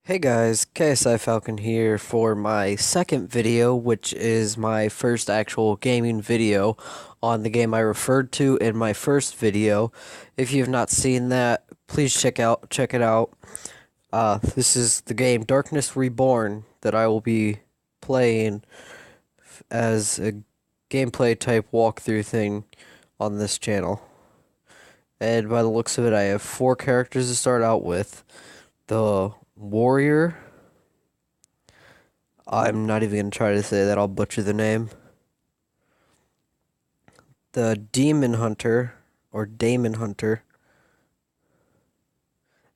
Hey guys, KSI Falcon here for my second video, which is my first actual gaming video on the game I referred to in my first video. If you have not seen that, please check it out. This is the game Darkness Reborn that I will be playing as a gameplay type walkthrough thing on this channel. And by the looks of it, I have four characters to start out with. The warrior. I'm not even going to try to say that. I'll butcher the name. The demon hunter, or daemon hunter,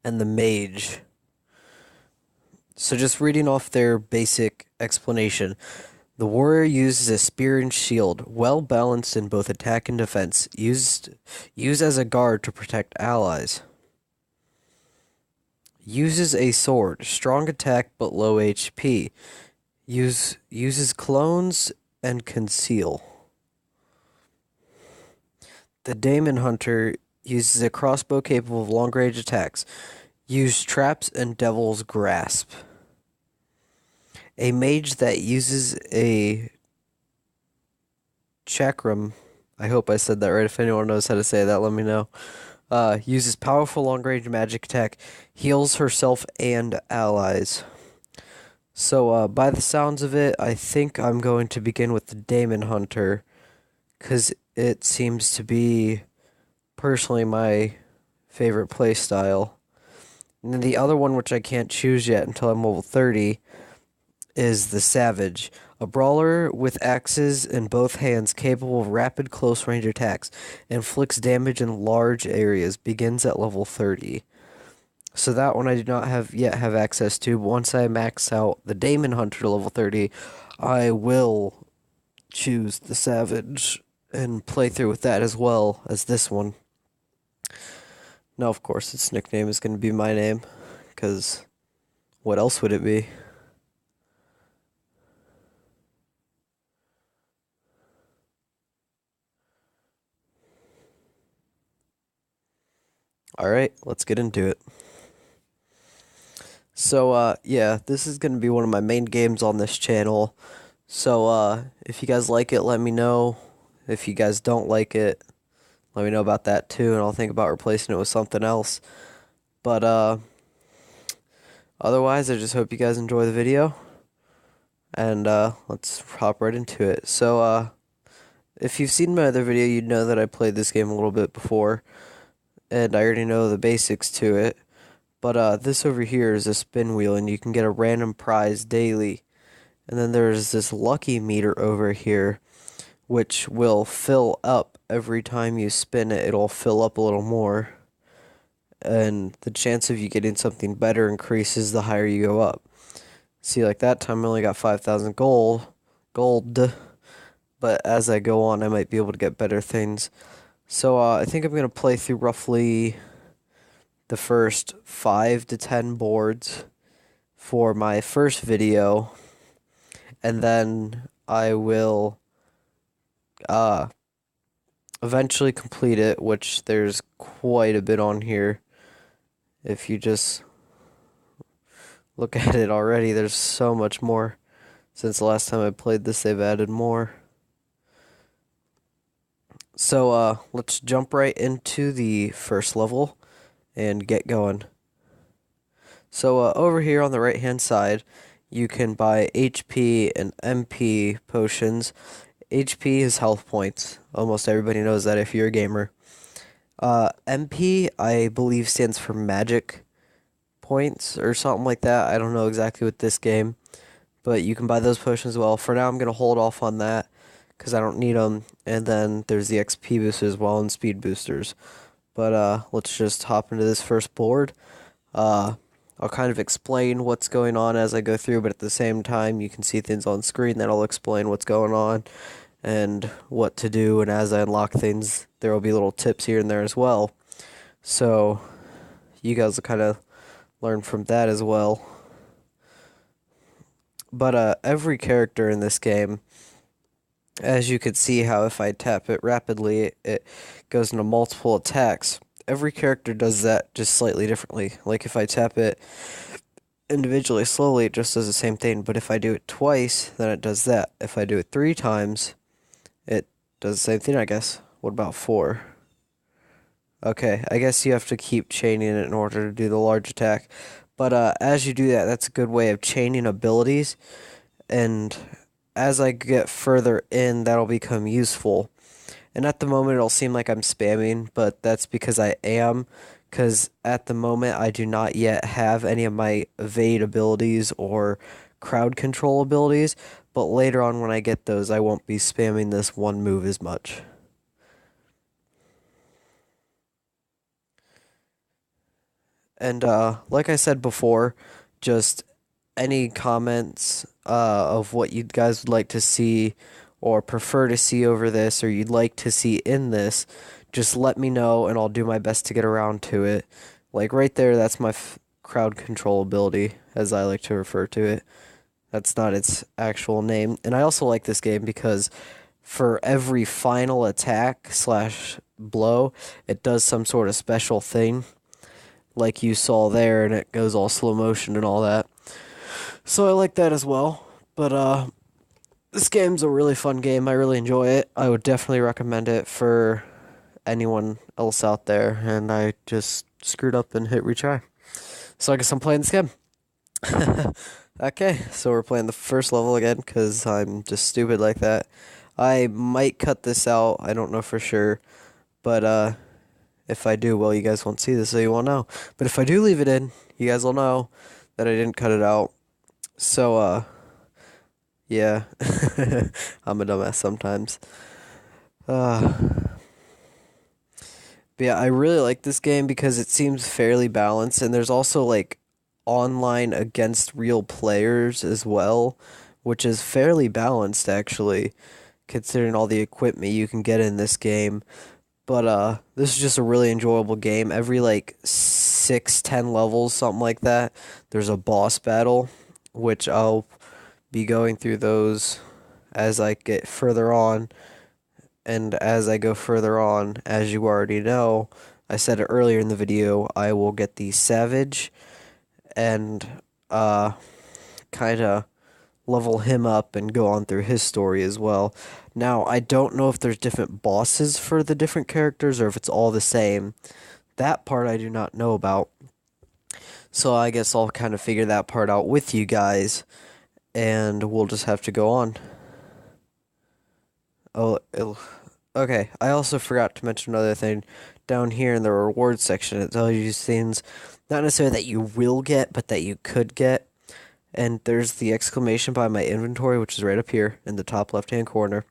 and the mage. So just reading off their basic explanation. The warrior uses a spear and shield, well balanced in both attack and defense, used as a guard to protect allies. Uses a sword, strong attack but low HP. Uses clones and conceal. The Daemon Hunter uses a crossbow capable of long-range attacks. Use traps and Devil's Grasp. A mage that uses a chakram. I hope I said that right. If anyone knows how to say that, let me know. Uses powerful long-range magic attack. Heals herself and allies. So, by the sounds of it, I think I'm going to begin with the Daemon Hunter, because it seems to be, personally, my favorite playstyle. And then the other one, which I can't choose yet until I'm level 30, is the Savage, a brawler with axes in both hands capable of rapid close-range attacks, inflicts damage in large areas, begins at level 30. So that one I do not yet have access to, but once I max out the Daemon Hunter to level 30, I will choose the Savage and play through with that as well as this one. Now, of course, its nickname is going to be my name, because what else would it be? Alright, let's get into it. So, yeah, this is going to be one of my main games on this channel. So, if you guys like it, let me know. If you guys don't like it, let me know about that too, and I'll think about replacing it with something else. But, otherwise, I just hope you guys enjoy the video. And, let's hop right into it. So, if you've seen my other video, you'd know that I played this game a little bit before. And I already know the basics to it. But this over here is a spin wheel, and you can get a random prize daily. And then there's this lucky meter over here, which will fill up every time you spin it. It'll fill up a little more. And the chance of you getting something better increases the higher you go up. See, like that time I only got 5,000 gold. But as I go on, I might be able to get better things. So I think I'm going to play through roughly the first 5 to 10 boards for my first video, and then I will eventually complete it, which there's quite a bit on here. If you just look at it already, there's so much more. Since the last time I played this, they've added more. So let's jump right into the first level and get going. So over here on the right hand side, you can buy HP and MP potions. HP is health points. Almost everybody knows that if you're a gamer. MP, I believe, stands for magic points or something like that. I don't know exactly with this game, but you can buy those potions as well. For now, I'm going to hold off on that because I don't need them. And then there's the XP boosters as well and speed boosters. But let's just hop into this first board. I'll kind of explain what's going on as I go through, but at the same time, you can see things on screen that'll explain what's going on and what to do. And as I unlock things, there will be little tips here and there as well. So you guys will kind of learn from that as well. But every character in this game, as you can see how if I tap it rapidly, it goes into multiple attacks. Every character does that just slightly differently. Like if I tap it individually slowly, it just does the same thing. But if I do it twice, then it does that. If I do it 3 times, it does the same thing, I guess. What about 4? Okay, I guess you have to keep chaining it in order to do the large attack. But as you do that, that's a good way of chaining abilities. And as I get further in, that'll become useful. And at the moment, it'll seem like I'm spamming, but that's because I am. Because at the moment, I do not yet have any of my evade abilities or crowd control abilities. But later on, when I get those, I won't be spamming this one move as much. And like I said before, just any comments of what you guys would like to see or prefer to see over this or you'd like to see in this, just let me know and I'll do my best to get around to it. Like right there, that's my crowd control ability, as I like to refer to it. That's not its actual name. And I also like this game because for every final attack slash blow, it does some sort of special thing like you saw there, and it goes all slow motion and all that. So I like that as well. But this game's a really fun game. I really enjoy it. I would definitely recommend it for anyone else out there. And I just screwed up and hit retry. So I guess I'm playing this game. Okay, so we're playing the first level again because I'm just stupid like that. I might cut this out. I don't know for sure. But if I do, well, you guys won't see this, so you won't know. But if I do leave it in, you guys will know that I didn't cut it out. So, yeah. I'm a dumbass sometimes. Uh, but yeah, I really like this game because it seems fairly balanced, and there's also, like, online against real players as well, which is fairly balanced, actually, considering all the equipment you can get in this game. But this is just a really enjoyable game. Every like 6, 10 levels, something like that, there's a boss battle, which I'll be going through those as I get further on. And as I go further on, as you already know, I said it earlier in the video, I will get the Savage and kind of level him up and go on through his story as well. Now, I don't know if there's different bosses for the different characters or if it's all the same. That part I do not know about. So I guess I'll kind of figure that part out with you guys and we'll just have to go on. Oh, okay. I also forgot to mention another thing. Down here in the rewards section, it tells you things not necessarily that you will get, but that you could get. And there's the exclamation by my inventory, which is right up here in the top left-hand corner.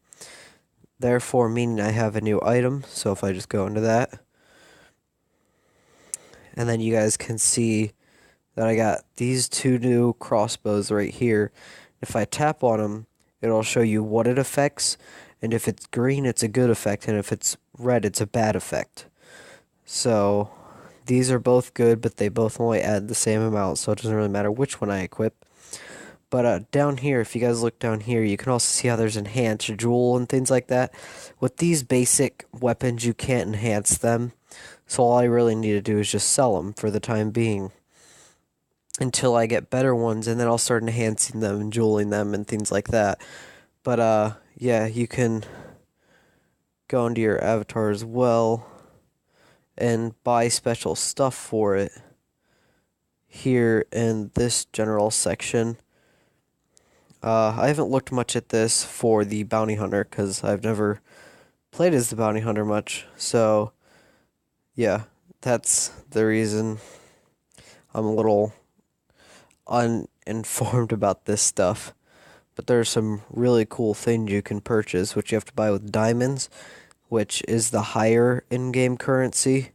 Therefore, meaning I have a new item. So if I just go into that, and then you guys can see that I got these 2 new crossbows right here. If I tap on them, it'll show you what it affects. And if it's green, it's a good effect. And if it's red, it's a bad effect. So these are both good, but they both only add the same amount. So it doesn't really matter which one I equip. But down here, if you guys look down here, you can also see how there's enhance, jewel, and things like that. With these basic weapons, you can't enhance them. So all I really need to do is just sell them for the time being. Until I get better ones, and then I'll start enhancing them and jeweling them and things like that. But yeah, you can go into your avatar as well and buy special stuff for it here in this general section. I haven't looked much at this for the bounty hunter because I've never played as the bounty hunter much. So, yeah, that's the reason I'm a little uninformed about this stuff. But there are some really cool things you can purchase, which you have to buy with diamonds, which is the higher in-game currency.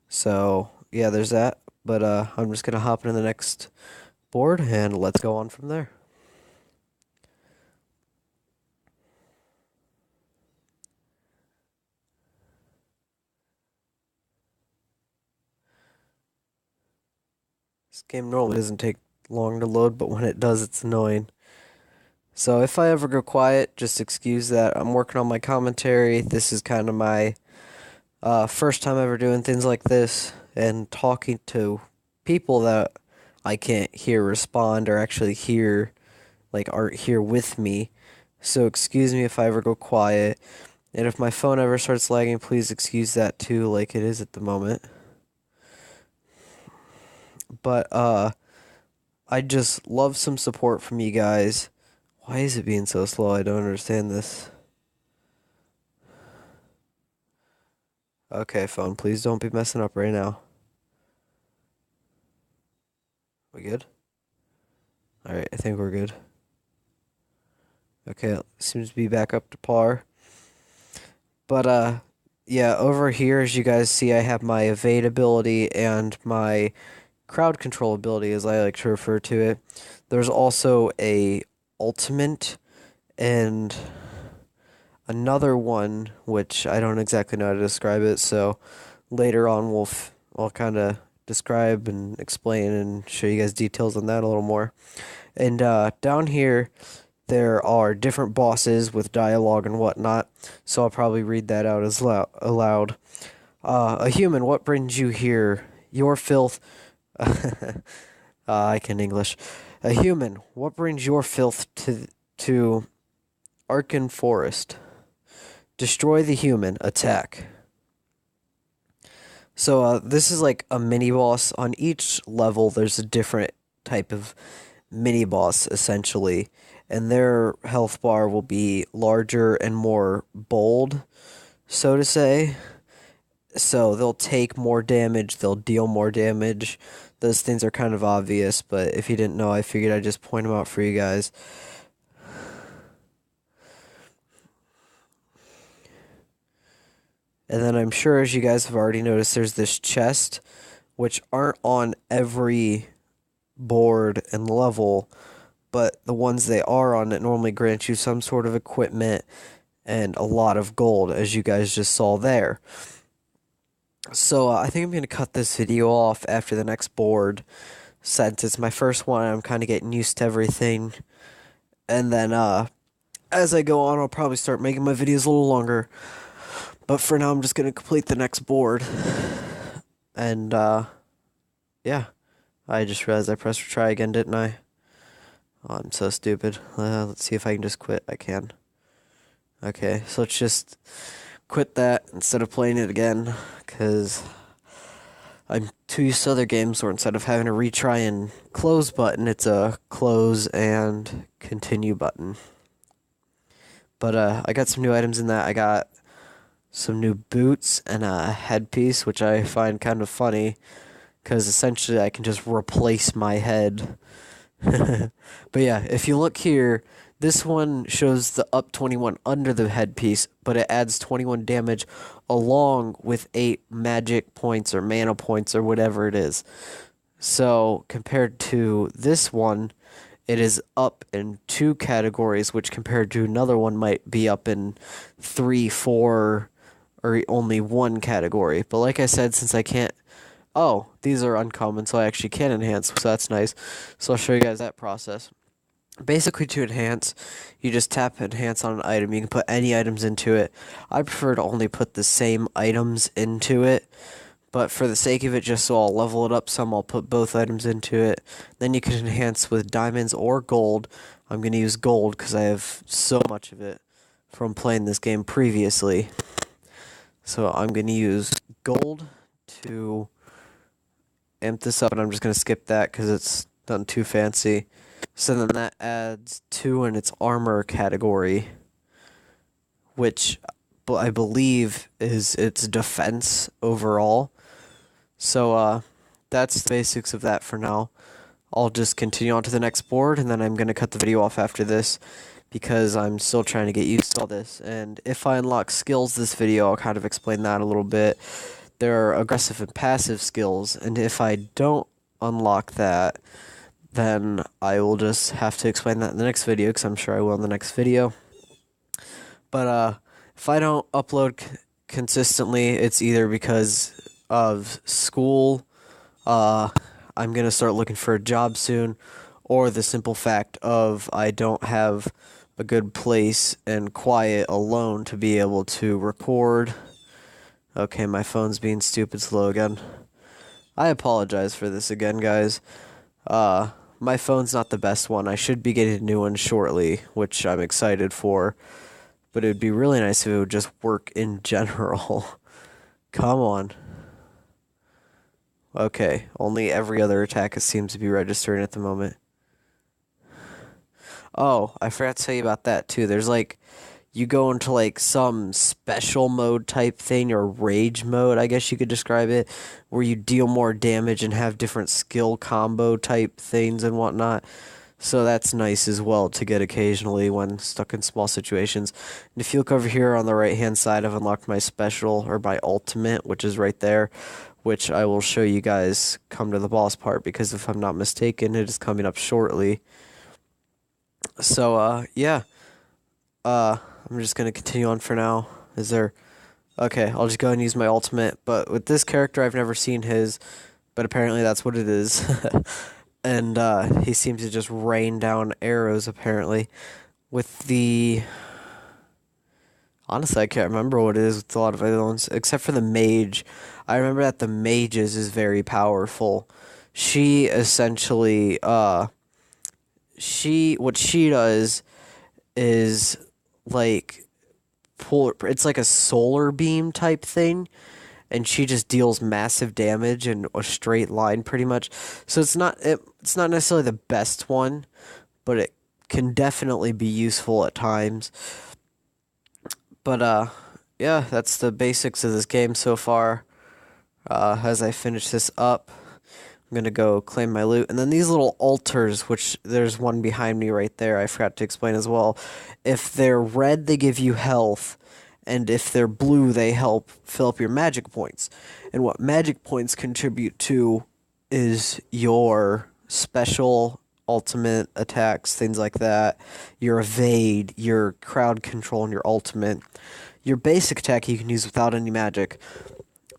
So, yeah, there's that. But I'm just going to hop into the next board and let's go on from there. This game normally doesn't take long to load, but when it does, it's annoying. So if I ever go quiet, just excuse that. I'm working on my commentary. This is kind of my first time ever doing things like this and talking to people that I can't hear respond or actually hear, like, aren't here with me. So excuse me if I ever go quiet. And if my phone ever starts lagging, please excuse that too, like it is at the moment. But I just love some support from you guys. Why is it being so slow? I don't understand this. Okay, phone, please don't be messing up right now. We good? Alright, I think we're good. Okay, seems to be back up to par. But yeah, over here as you guys see I have my evade ability and my crowd control ability as I like to refer to it. There's also a ultimate and another one which I don't exactly know how to describe it, so later on I'll kind of describe and explain and show you guys details on that a little more. And down here there are different bosses with dialogue and whatnot, so I'll probably read that out as aloud. A human, what brings you here? Your filth. I can English. A human, what brings your filth to Arkan Forest? Destroy the human. Attack. So this is like a mini boss. On each level, there's a different type of mini boss essentially, and their health bar will be larger and more bold, so to say. So they'll take more damage, they'll deal more damage. Those things are kind of obvious, but if you didn't know, I figured I'd just point them out for you guys. And then I'm sure, as you guys have already noticed, there's this chest, which aren't on every board and level, but the ones they are on, it normally grants you some sort of equipment and a lot of gold, as you guys just saw there. So I think I'm going to cut this video off after the next board, since it's my first one. I'm kind of getting used to everything, and then as I go on, I'll probably start making my videos a little longer. But for now, I'm just going to complete the next board. And, yeah. I just realized I pressed try again, didn't I? Oh, I'm so stupid. Let's see if I can just quit. I can. Okay, so let's just quit that instead of playing it again. Because I'm too used to other games where instead of having a retry and close button, it's a close and continue button. But, I got some new items in that. I got some new boots and a headpiece, which I find kind of funny, because essentially I can just replace my head. But yeah, if you look here, this one shows the up 21 under the headpiece, but it adds 21 damage along with 8 magic points or mana points or whatever it is. So compared to this one, it is up in 2 categories, which compared to another one might be up in 3, 4, or only 1 category. But like I said, since I can't... Oh, these are uncommon, so I actually can enhance, so that's nice. So I'll show you guys that process. Basically, to enhance, you just tap enhance on an item. You can put any items into it. I prefer to only put the same items into it, but for the sake of it, just so I'll level it up some, I'll put both items into it. Then you can enhance with diamonds or gold. I'm going to use gold because I have so much of it from playing this game previously. So I'm going to use gold to amp this up, and I'm just going to skip that because it's nothing too fancy. So then that adds 2 in its armor category, which I believe is its defense overall. So that's the basics of that for now. I'll just continue on to the next board, and then I'm going to cut the video off after this, because I'm still trying to get used to all this. And if I unlock skills this video, I'll kind of explain that a little bit. There are aggressive and passive skills, and if I don't unlock that, then I will just have to explain that in the next video, because I'm sure I will in the next video. But if I don't upload consistently, it's either because of school, I'm going to start looking for a job soon, or the simple fact of I don't have a good place and quiet alone to be able to record. Okay, my phone's being stupid slow again. I apologize for this again, guys. My phone's not the best one. I should be getting a new one shortly, which I'm excited for. But it would be really nice if it would just work in general. Come on. Okay, only every other attack seems to be registering at the moment. Oh, I forgot to tell you about that too. There's like, you go into like some special mode type thing, or rage mode, I guess you could describe it, where you deal more damage and have different skill combo type things and whatnot. So that's nice as well to get occasionally when stuck in small situations. And if you look over here on the right hand side, I've unlocked my special, or my ultimate, which is right there, which I will show you guys come to the boss part, because if I'm not mistaken, it is coming up shortly. So, yeah. I'm just gonna continue on for now. Is there... Okay, I'll just go and use my ultimate, but with this character, I've never seen his, but apparently that's what it is. And, he seems to just rain down arrows, apparently. With the... Honestly, I can't remember what it is with a lot of other ones, except for the mage. I remember that the mages is very powerful. She essentially, what she does is, like, it's like a solar beam type thing, and she just deals massive damage in a straight line, pretty much. So it's not necessarily the best one, but it can definitely be useful at times. But yeah, that's the basics of this game so far. As I finish this up, I'm gonna go claim my loot. And then these little altars, which there's one behind me right there, I forgot to explain as well. If they're red, they give you health. And if they're blue, they help fill up your magic points. And what magic points contribute to is your special, ultimate attacks, things like that. Your evade, your crowd control, and your ultimate. Your basic attack you can use without any magic,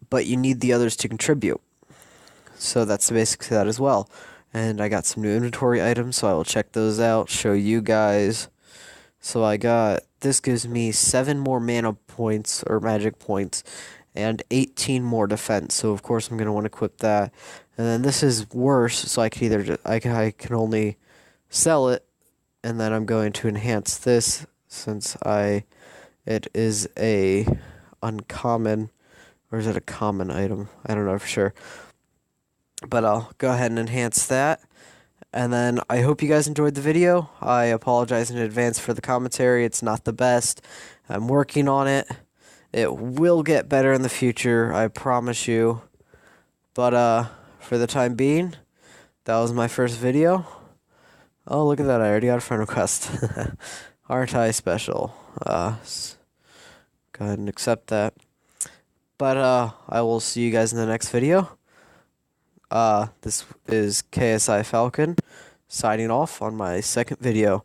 but you need the others to contribute. So that's the basics of that as well. And I got some new inventory items, so I will check those out, show you guys. So I got, this gives me 7 more mana points, or magic points, and 18 more defense. So of course I'm going to want to equip that. And then this is worse, so I can either, I can only sell it, and then I'm going to enhance this, since it is a uncommon, or is it a common item? I don't know for sure. But I'll go ahead and enhance that. And then I hope you guys enjoyed the video. I apologize in advance for the commentary. It's not the best. I'm working on it. It will get better in the future, I promise you. But for the time being, that was my first video. Oh, look at that. I already got a friend request. Aren't I special? Go ahead and accept that. But I will see you guys in the next video. This is KSI Falcon signing off on my second video.